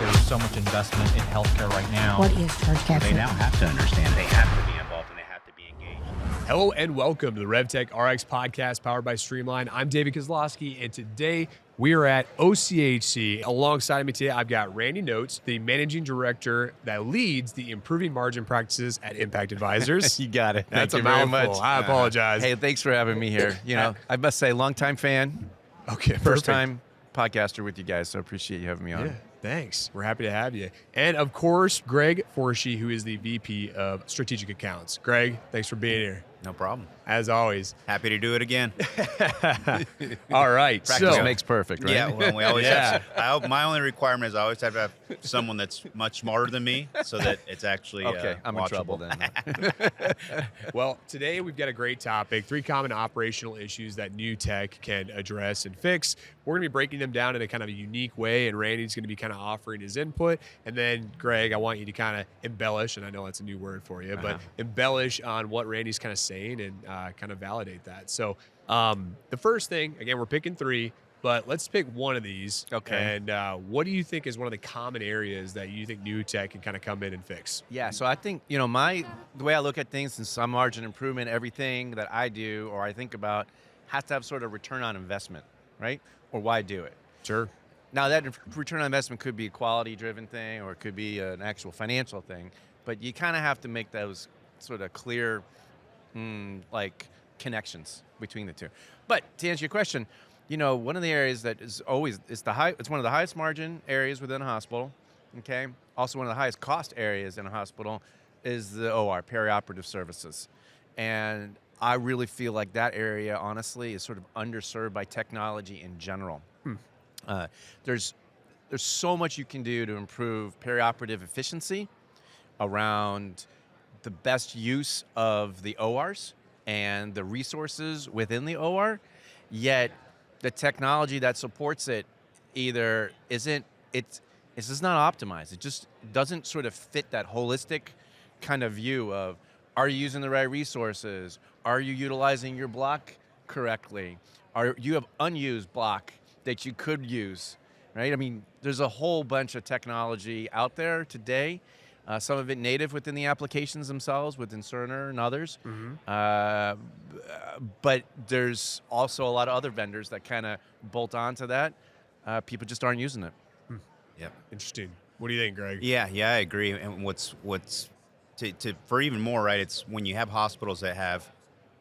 there's so much investment in healthcare right now. What is charge capture? They now have to understand. They have to be involved and they have to be engaged. Hello and welcome to the RevTech RX podcast powered by Streamline. I'm David Kozlowski, and today we are at OCHC. Alongside me today, I've got Randy Notes, the managing director that leads the improving margin practices at Impact Advisors. You got it. That's Thank a you very mouthful. much. I apologize. Hey, thanks for having me here. You know, I must say, longtime fan, Okay, first perfect. time podcaster with you guys, so appreciate you having me on. Yeah, thanks. We're happy to have you. And of course, Greg Forshey, who is the VP of Strategic Accounts. Greg, thanks for being here. No problem. As always. Happy to do it again. All right. Practice so, makes perfect, right? Yeah, well, we always Yeah. have. My only requirement is I always have to have someone that's much smarter than me, so that it's actually Okay, I'm in watchable. trouble then. well, today we've got a great topic, 3 common operational issues that new tech can address and fix. We're going to be breaking them down in a kind of a unique way, and Randy's going to be kind of offering his input. And then, Greg, I want you to kind of embellish, and I know that's a new word for you, but embellish on what Randy's kind of saying and kind of validate that. So the first thing, again, we're picking 3, but let's pick one of these. Okay. And what do you think is one of the common areas that you think new tech can kind of come in and fix? Yeah, so I think, you know, the way I look at things in some margin improvement, everything that I do or I think about has to have sort of return on investment, right? Or why do it? Sure. Now, that return on investment could be a quality-driven thing or it could be an actual financial thing, but you kind of have to make those sort of clear, like, connections between the two. But to answer your question, you know, one of the areas that is always, it's one of the highest margin areas within a hospital, okay? Also one of the highest cost areas in a hospital is the OR, Perioperative Services. And I really feel like that area, honestly, is sort of underserved by technology in general. There's so much you can do to improve perioperative efficiency around the best use of the ORs and the resources within the OR, yet the technology that supports it either it's just not optimized. It just doesn't sort of fit that holistic kind of view of, are you using the right resources? Are you utilizing your block correctly? You have unused block that you could use, right? I mean, there's a whole bunch of technology out there today, some of it native within the applications themselves, within Cerner and others. But there's also a lot of other vendors that kind of bolt onto that. People just aren't using it. Yep. Interesting. What do you think, Greg? Yeah, I agree. And what's for even more, right? It's when you have hospitals that have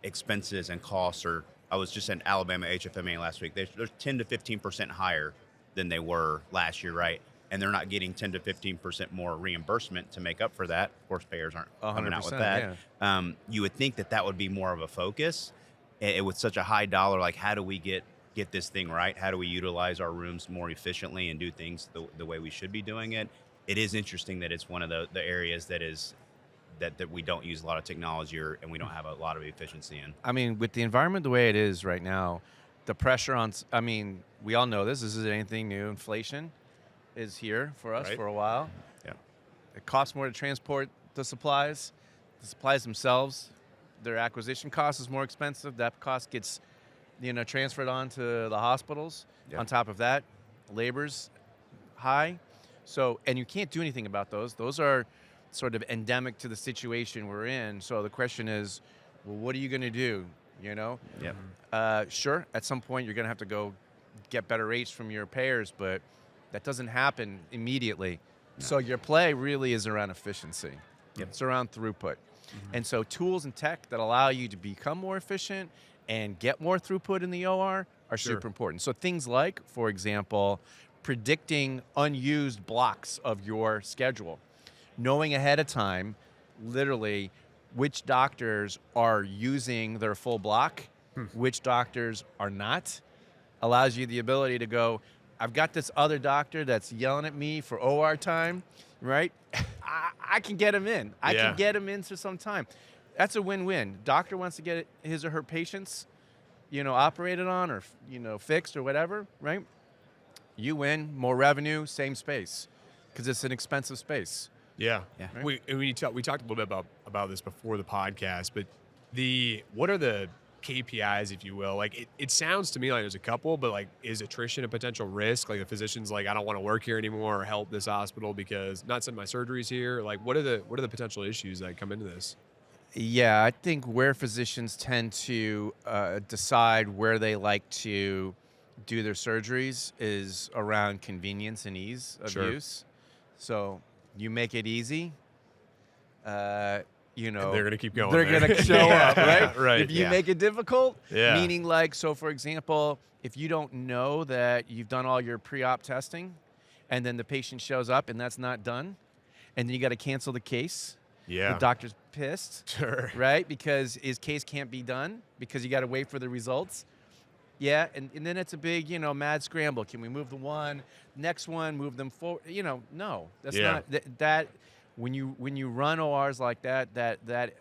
expenses and costs, or I was just in Alabama HFMA last week. They're 10 to 15% higher than they were last year, right? And they're not getting 10 to 15% more reimbursement to make up for that. Of course, payers aren't coming out with that. Yeah. You would think that would be more of a focus. With such a high dollar, like how do we get this thing right? How do we utilize our rooms more efficiently and do things the way we should be doing it? It is interesting that it's one of the areas that we don't use a lot of technology and we don't have a lot of efficiency in. I mean, with the environment the way it is right now, the pressure on, we all know this isn't anything new. Inflation is here for us for a while. Yeah. It costs more to transport the supplies. The supplies themselves, their acquisition cost is more expensive. That cost gets, transferred on to the hospitals. Yeah. On top of that, labor's high. So, and you can't do anything about those. Those are sort of endemic to the situation we're in. So the question is, well, what are you going to do? Sure, at some point you're going to have to go get better rates from your payers, but that doesn't happen immediately. No. So your play really is around efficiency. Yep. It's around throughput. And so tools and tech that allow you to become more efficient and get more throughput in the OR are super important. So things like, for example, predicting unused blocks of your schedule. Knowing ahead of time, literally, which doctors are using their full block, which doctors are not, allows you the ability to go, I've got this other doctor that's yelling at me for OR time, right? I can get him in. I can get him in for some time. That's a win-win. Doctor wants to get his or her patients, operated on or, fixed or whatever, right? You win, more revenue, same space, because it's an expensive space. Yeah. Right? We talked a little bit about this before the podcast, but what are the KPIs, if you will? Like it sounds to me like there's a couple, but like is attrition a potential risk? Like the physician's like, I don't want to work here anymore or help this hospital because not send my surgeries here. Like what are the potential issues that come into this? Yeah, I think where physicians tend to decide where they like to do their surgeries is around convenience and ease of Sure. use. So you make it easy, you know, And they're gonna keep going They're there. going to show up, right? Right. If you Yeah. make it difficult, Yeah. meaning like, so for example, if you don't know that you've done all your pre-op testing, and then the patient shows up and that's not done, and then you got to cancel the case. Yeah. The doctor's pissed, Sure. right? Because his case can't be done because you got to wait for the results. Yeah, and then it's a big, mad scramble. Can we move the one, next one, move them forward? No, that's Yeah. not that. When you run ORs like that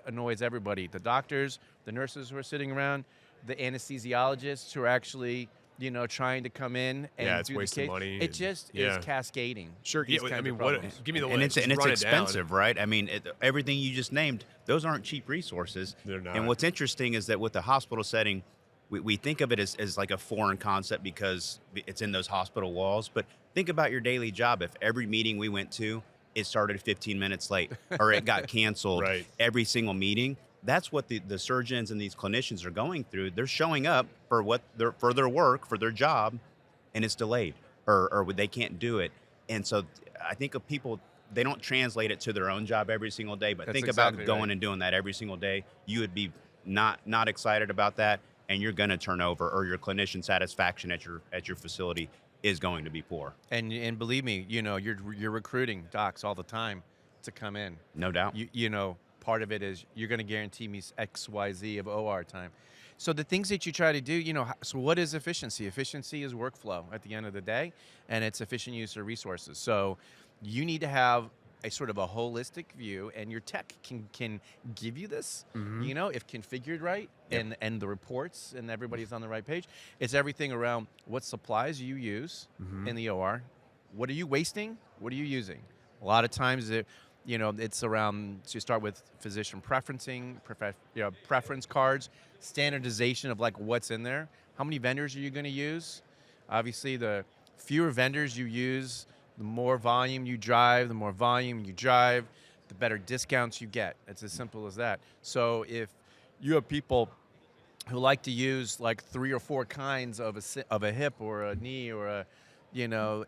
annoys everybody. The doctors, the nurses who are sitting around, the anesthesiologists who are actually, trying to come in and Yeah, it's do the wasting case. money It and- just yeah. is cascading. Sure. these Yeah, I kinds mean, of what? problems. Give me the And list. it's Just run it down. expensive, right? I mean, everything you just named, those aren't cheap resources. They're not. And what's interesting is that with the hospital setting, we think of it as like a foreign concept because it's in those hospital walls. But think about your daily job. If every meeting we went to, it started 15 minutes late or it got canceled, Right. every single meeting, that's what the surgeons and these clinicians are going through. They're showing up for for their work, for their job, and it's delayed or they can't do it. And so I think of people, they don't translate it to their own job every single day, but That's think exactly about going right. and doing that every single day. You would be not excited about that, and you're going to turn over, or your clinician satisfaction at your facility is going to be poor. And believe me, you're recruiting docs all the time to come in. No doubt. Part of it is you're going to guarantee me XYZ of OR time. So the things that you try to do, so what is efficiency? Efficiency is workflow at the end of the day, and it's efficient use of resources. So you need to have a sort of a holistic view, and your tech can give you this, if configured right, Yep. and the reports and everybody's on the right page. It's everything around what supplies you use in the OR. What are you wasting? What are you using? A lot of times it's around, so you start with physician preferencing, preference cards, standardization of like what's in there. How many vendors are you going to use? Obviously, the fewer vendors you use, the more volume you drive, the better discounts you get. It's as simple as that. So if you have people who like to use like 3 or 4 kinds of a hip or a knee or a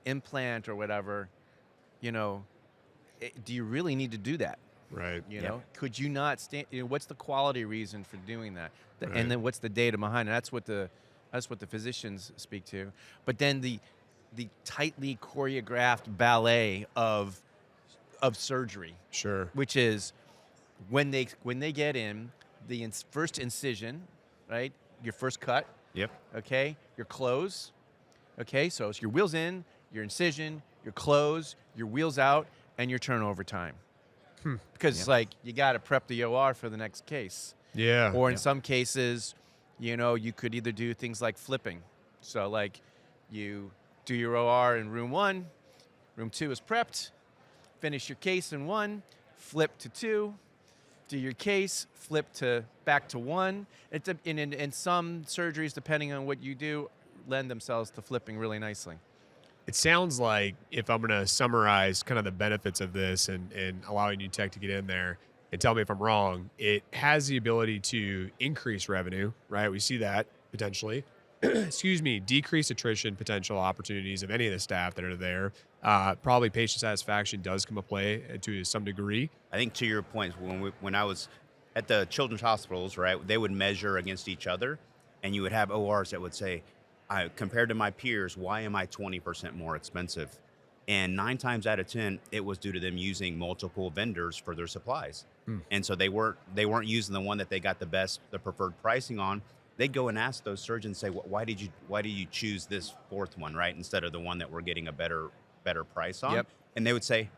implant or whatever, do you really need to do that? Right. Could you not stand? What's the quality reason for doing that? Right. And then what's the data behind it? That's what the physicians speak to. But then the tightly choreographed ballet of surgery, Sure. which is when they get in the first incision, right? Your first cut, Yep. okay? Your close, okay? So it's your wheels in, your incision, your close, your wheels out, and your turnover time. Because it's like you got to prep the OR for the next case. Yeah. Or in some cases, you could either do things like flipping. So like you do your OR in room 1, room 2 is prepped, finish your case in 1, flip to 2, do your case, flip back to 1. In some surgeries, depending on what you do, lend themselves to flipping really nicely. It sounds like, if I'm going to summarize kind of the benefits of this and allowing new tech to get in there, and tell me if I'm wrong, it has the ability to increase revenue, right? We see that potentially. Decrease attrition potential opportunities of any of the staff that are there. Probably patient satisfaction does come a play to some degree. I think to your point, when I was at the children's hospitals, right, they would measure against each other, and you would have ORs that would say, compared to my peers, why am I 20% more expensive? And 9 times out of 10, it was due to them using multiple vendors for their supplies. And so they weren't using the one that they got the preferred pricing on. They'd go and ask those surgeons, say, why did you choose this 4th one, right, instead of the one that we're getting a better price on? Yep. And they would say,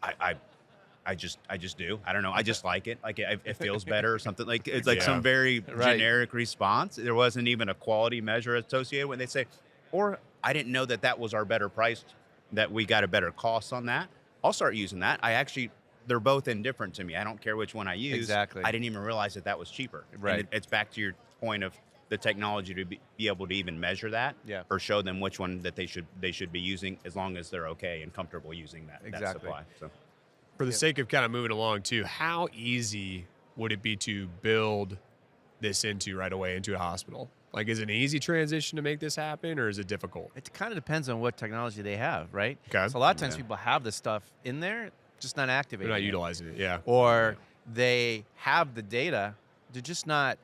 I just do. I don't know. I just like it. Like it feels better or something. Like it's like some very Right. generic response. There wasn't even a quality measure associated with it. They say, or I didn't know that was our better price, that we got a better cost on that. I'll start using that. They're both indifferent to me. I don't care which one I use. Exactly. I didn't even realize that was cheaper. Right. And it's back to your point of the technology to be able to even measure that, Yeah. or show them which one that they should be using, as long as they're okay and comfortable using that Exactly. supply. So For the sake of kind of moving along too, how easy would it be to build this into right away into a hospital? Like, is it an easy transition to make this happen, or is it difficult? It kind of depends on what technology they have, right? Okay. So a lot of times Yeah. people have this stuff in there, just not They're activating not it. utilizing it. Yeah. Or they have the data, they're just not,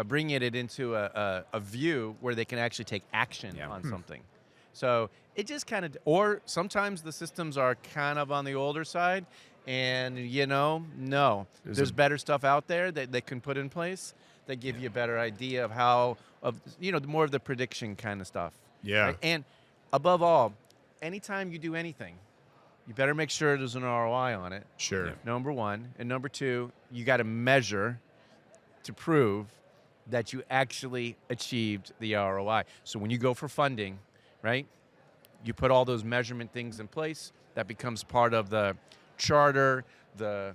bringing it into a view where they can actually take action Yeah. on something. So it just kind of, or sometimes the systems are kind of on the older side, and no, there's better stuff out there that they can put in place that give you a better idea of more of the prediction kind of stuff. Yeah. Right? And above all, anytime you do anything, you better make sure there's an ROI on it. Sure. Number one. And number two, you got to measure to prove that you actually achieved the ROI. So when you go for funding, right, you put all those measurement things in place. That becomes part of the charter, the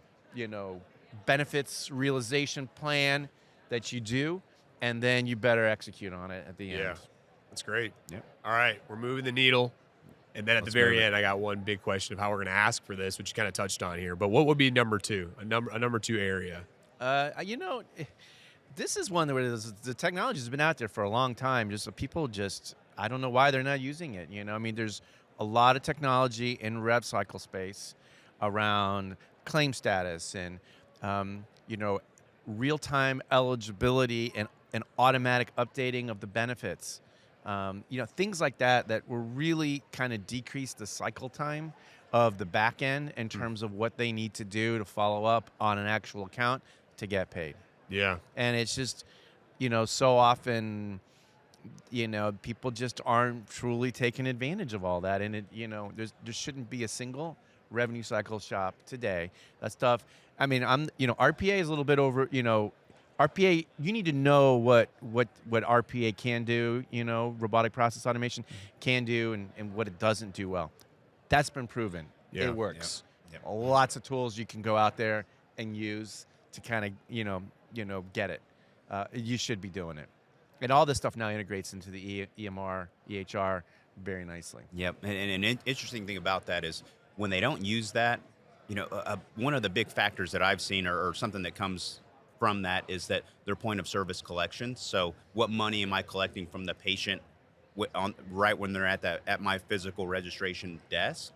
benefits realization plan that you do, and then you better execute on it at the end. Yeah. That's great. Yep. All right, we're moving the needle. And then at Let's the very move it. end, I got one big question of how we're going to ask for this, which you kind of touched on here. But what would be number two, a number two area? This is one where the technology has been out there for a long time. I don't know why they're not using it. There's a lot of technology in rev cycle space around claim status and, real-time eligibility and automatic updating of the benefits. Things like that will really kind of decrease the cycle time of the back end in terms of what they need to do to follow up on an actual account to get paid. Yeah. And it's just, so often, people just aren't truly taking advantage of all that. And there shouldn't be a single revenue cycle shop today. That stuff. I mean, RPA is a little bit over, RPA, you need to know what RPA can do, robotic process automation can do and what it doesn't do well. That's been proven. Yeah. It works. Yep. Lots of tools you can go out there and use to kind of, get it. You should be doing it. And all this stuff now integrates into the EMR, EHR very nicely. Yep, and an interesting thing about that is when they don't use that, one of the big factors that I've seen or something that comes from that is that their point of service collection. So what money am I collecting from the patient right when they're at my physical registration desk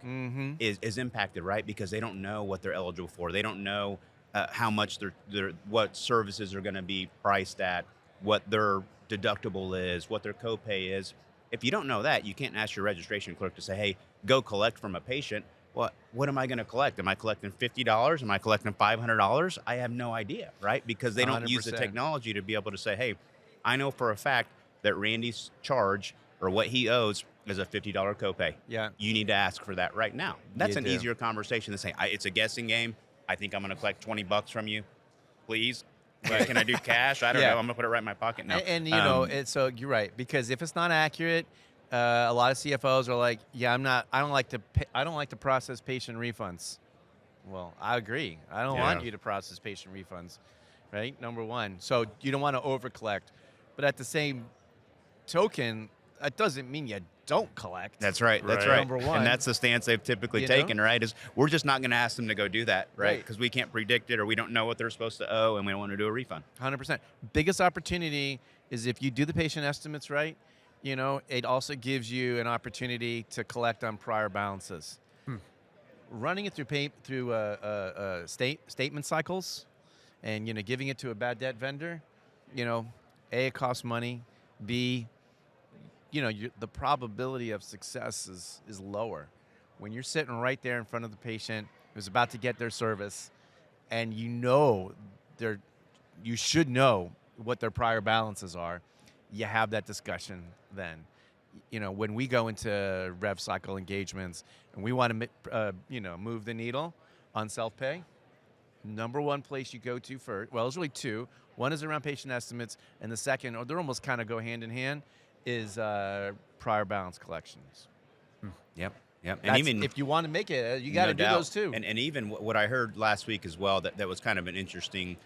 is impacted, right? Because they don't know what they're eligible for. They don't know how much what services are going to be priced at, what their deductible is, what their copay is. If you don't know that, you can't ask your registration clerk to say, hey, go collect from a patient. What am I going to collect? Am I collecting $50? Am I collecting $500? I have no idea, right? Because they don't use the 100%. technology to be able to say, hey, I know for a fact that Randy's charge or what he owes is a $50 copay. Yeah. You need to ask for that right now. That's You an do. easier conversation than saying, it's a guessing game. I think I'm going to collect $20 from you. Please. Can I do cash? I don't Yeah. know. I'm going to put it right in my pocket now. And so you're right, because if it's not accurate, a lot of CFOs are like, I don't like to process patient refunds. Well, I agree. I don't want you to process patient refunds, right? Number one. So you don't want to over collect. But at the same token, that doesn't mean you don't collect. That's right. That's Right. right. Number one. And that's the stance they've typically You know? taken, right? Is we're just not going to ask them to go do that, right? Right. Because we can't predict it or we don't know what they're supposed to owe and we don't want to do a refund. 100%. Biggest opportunity is if you do the patient estimates right, it also gives you an opportunity to collect on prior balances. Running it through statement cycles and, giving it to a bad debt vendor, A, it costs money. B, the probability of success is lower. When you're sitting right there in front of the patient who's about to get their service and you should know what their prior balances are, you have that discussion then. When we go into rev cycle engagements and we want to, move the needle on self-pay, number one place you go to first, well, there's really two. One is around patient estimates, and the second, or they almost kind of go hand in hand, is prior balance collections. Yep. And That's, even if you want to make it, you got to no do doubt. those too. And even what I heard last week as well, that was kind of an interesting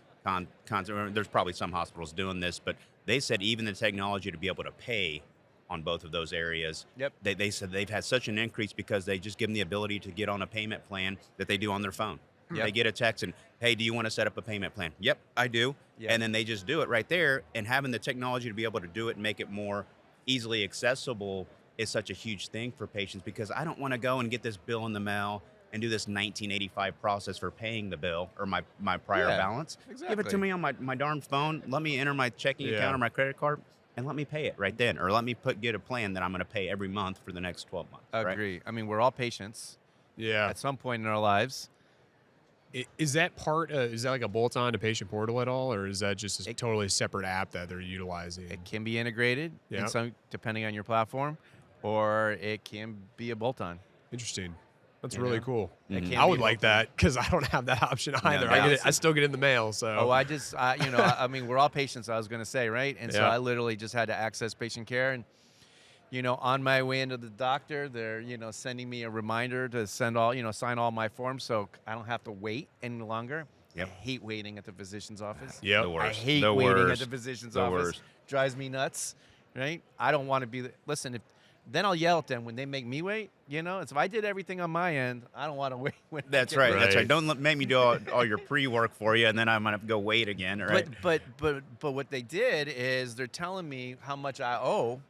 There's probably some hospitals doing this, but they said even the technology to be able to pay on both of those areas. Yep. They said they've had such an increase because they just give them the ability to get on a payment plan that they do on their phone. Yep. They get a text and, hey, do you want to set up a payment plan? Yep, I do. Yep. And then they just do it right there. And having the technology to be able to do it and make it more easily accessible is such a huge thing for patients, because I don't want to go and get this bill in the mail and do this 1985 process for paying the bill or my prior balance. Exactly. Give it to me on my darn phone. Let me enter my checking account or my credit card and let me pay it right then. Or let me get a plan that I'm going to pay every month for the next 12 months. Agree. Right? I mean, we're all patients Yeah. at some point in our lives. Is that part? Is that like a bolt-on to Patient Portal at all, or is that just a totally separate app that they're utilizing? It can be integrated, Yeah. in some, depending on your platform, or it can be a bolt-on. Interesting. That's You really know? cool. It can I be would a like bolt-on. that because I don't have that option either. yeah. I still get in the mail. So. Oh, I mean, we're all patients, I was going to say, right? And so Yeah. I literally just had to access patient care. And, on my way into the doctor, they're, sending me a reminder to sign all my forms so I don't have to wait any longer. Yep. I hate waiting at the physician's office. Yep. The worst. I hate The waiting worst. at the physician's The office. worst. Drives me nuts, right? I don't want to be listen, then I'll yell at them when they make me wait, It's if I did everything on my end, I don't want to wait. When I That's get right. there. That's right. Right. Don't make me do all your pre-work for you, and then I'm gonna have to go wait again. Right? But what they did is they're telling me how much I owe,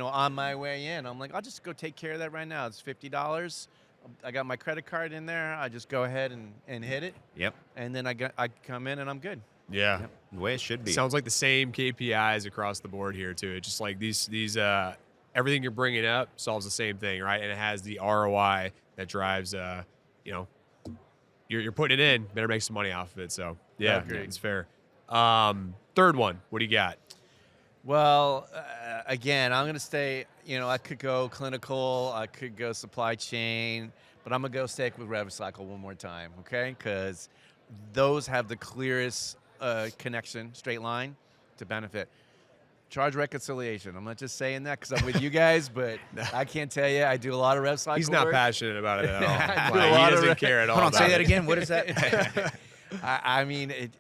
on my way in. I'm like, I'll just go take care of that right now. It's $50. I got my credit card in there. I just go ahead and hit it, Yep. and then I come in and I'm good. Yeah. Yep. The way it should be. Sounds like the same KPIs across the board here too. It's just like these everything you're bringing up solves the same thing, right? And it has the ROI that drives, you're putting it in, better make some money off of it. So yeah, Agreed. it's fair. Third one, what do you got? Well, again, I'm going to stay, I could go clinical, I could go supply chain, but I'm going to go stick with RevCycle one more time, okay? Because those have the clearest connection, straight line to benefit. Charge reconciliation. I'm not just saying that because I'm with you guys, but I can't tell you, I do a lot of RevCycle He's not work. passionate about it at all. I do Like, a he lot of doesn't care at all. Hold on, about say that it. again. What is that? I mean, it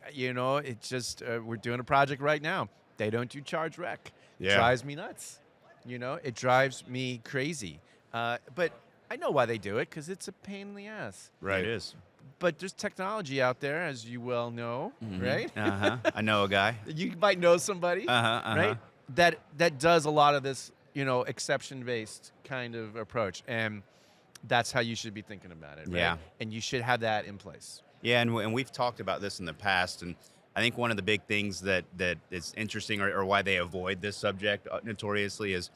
just, we're doing a project right now. They don't do charge rec. Yeah. Drives me nuts. It drives me crazy. But I know why they do it, because it's a pain in the ass. Right. It is. But there's technology out there, as you well know, right? I know a guy. You might know somebody, right? That does a lot of this, exception-based kind of approach. And that's how you should be thinking about it, right? Yeah. And you should have that in place. Yeah, and we've talked about this in the past, and I think one of the big things that is interesting, or why they avoid this subject notoriously, is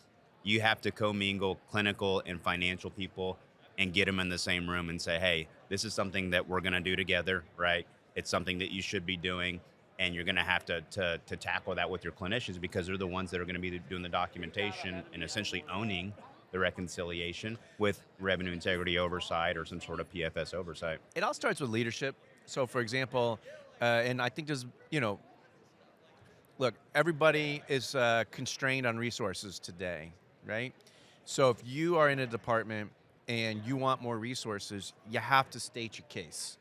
you have to commingle clinical and financial people and get them in the same room and say, hey, this is something that we're going to do together, right? It's something that you should be doing, and you're going to have to tackle that with your clinicians, because they're the ones that are going to be doing the documentation and essentially owning the reconciliation with revenue integrity oversight or some sort of PFS oversight. It all starts with leadership. So, for example, and I think there's, look, everybody is constrained on resources today, right? So if you are in a department and you want more resources, you have to state your case,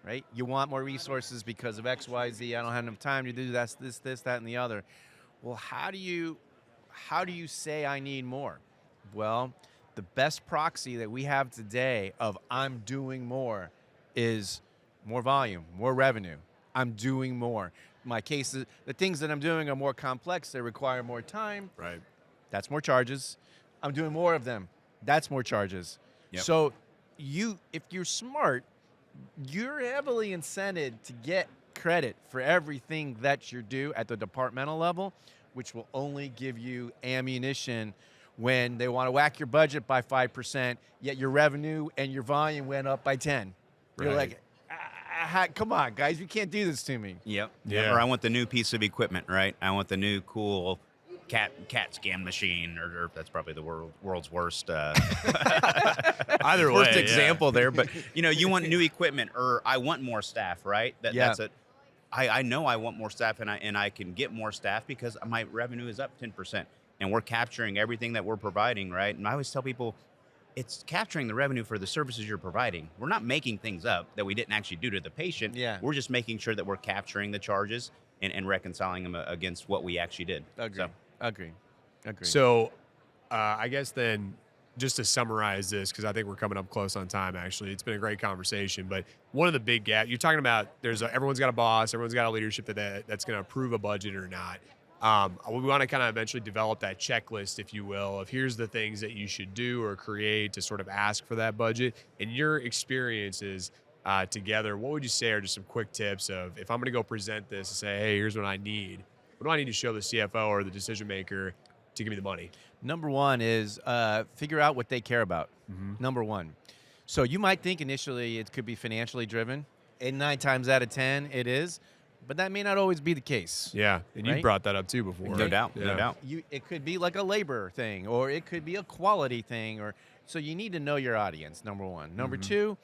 right? You want more resources because of X, Y, Z. I don't have enough time to do this, that, and the other. Well, how do you say I need more? Well, the best proxy that we have today of I'm doing more is more volume, more revenue. I'm doing more. My cases, the things that I'm doing are more complex. They require more time. Right. That's more charges. I'm doing more of them. That's more charges. Yep. So if you're smart, you're heavily incented to get credit for everything that you do at the departmental level, which will only give you ammunition when they want to whack your budget by 5%, yet your revenue and your volume went up by 10. You're Right. like, come on, guys, you can't do this to me. Yep. Yeah. Or I want the new piece of equipment, right? I want the new cool CAT scan machine, or that's probably the world's worst Either way, worst yeah. example there. But you want new equipment, or I want more staff, right? Yeah. That's it. I know I want more staff, and I can get more staff because my revenue is up 10%, and we're capturing everything that we're providing, right? And I always tell people, it's capturing the revenue for the services you're providing. We're not making things up that we didn't actually do to the patient. Yeah. We're just making sure that we're capturing the charges and reconciling them against what we actually did. Agree. So, Agree. So I guess then, just to summarize this, because I think we're coming up close on time, actually. It's been a great conversation, but one of the big gaps, you're talking about everyone's got a boss, everyone's got a leadership that's going to approve a budget or not. We want to kind of eventually develop that checklist, if you will, of here's the things that you should do or create to sort of ask for that budget. In your experiences together, what would you say are just some quick tips of, if I'm going to go present this and say, hey, here's what I need. What do I need to show the CFO or the decision maker to give me the money? Number one is figure out what they care about. Number one. So you might think initially it could be financially driven, and 9 times out of 10 it is, but that may not always be the case. Yeah, and you Right? brought that up too before. no doubt, Yeah. no doubt. It could be like a labor thing, or it could be a quality thing, or so you need to know your audience. Number one. Number two,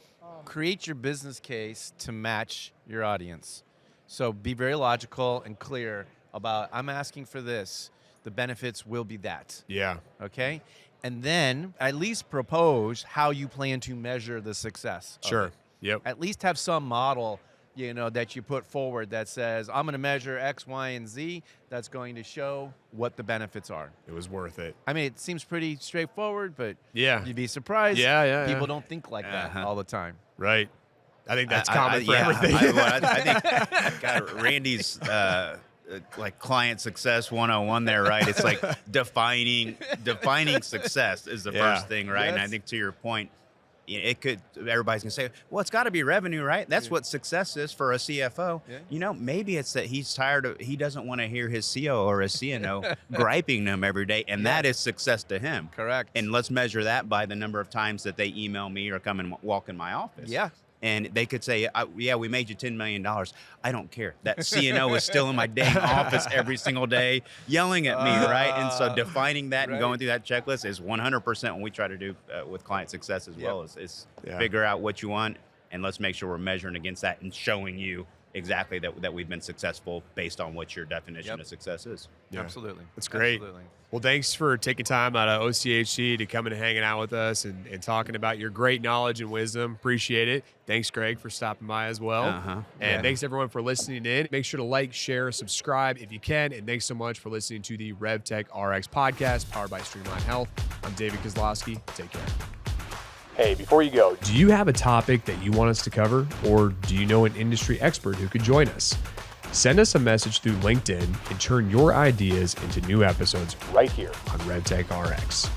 create your business case to match your audience. So be very logical and clear about, I'm asking for this. The benefits will be that. Yeah. Okay? And then at least propose how you plan to measure the success. of Sure. it. Yep. At least have some model, that you put forward that says, I'm going to measure X, Y, and Z. That's going to show what the benefits are. It was worth it. I mean, it seems pretty straightforward, but Yeah. you'd be surprised. Yeah. People don't think like that Uh-huh. all the time. Right. I think that's common for yeah, everything. I think God, Randy's like client success 101 there, right? It's like defining success is the Yeah. first thing, right? And I Yes. think to your point, everybody's gonna say, well, it's got to be revenue, right? That's what success is for a CFO. Yeah. Maybe it's that he doesn't want to hear his CO or his CNO griping them every day, and that is success to him. Correct. And let's measure that by the number of times that they email me or come and walk in my office. Yeah. And they could say, yeah, we made you $10 million. I don't care. That CNO is still in my dang office every single day yelling at me, right? And so defining that and going through that checklist is 100% what we try to do with client success as well, is figure out what you want, and let's make sure we're measuring against that and showing you exactly that we've been successful based on what your definition of success is. Yeah. Absolutely. That's great. Absolutely. Well, thanks for taking time out of OCHC to come and hanging out with us and talking about your great knowledge and wisdom. Appreciate it. Thanks, Greg, for stopping by as well. And thanks, everyone, for listening in. Make sure to like, share, subscribe if you can. And thanks so much for listening to the RevTech RX podcast powered by Streamline Health. I'm David Kozlowski. Take care. Hey, before you go, do you have a topic that you want us to cover, or do you know an industry expert who could join us? Send us a message through LinkedIn and turn your ideas into new episodes right here on RevTech RX.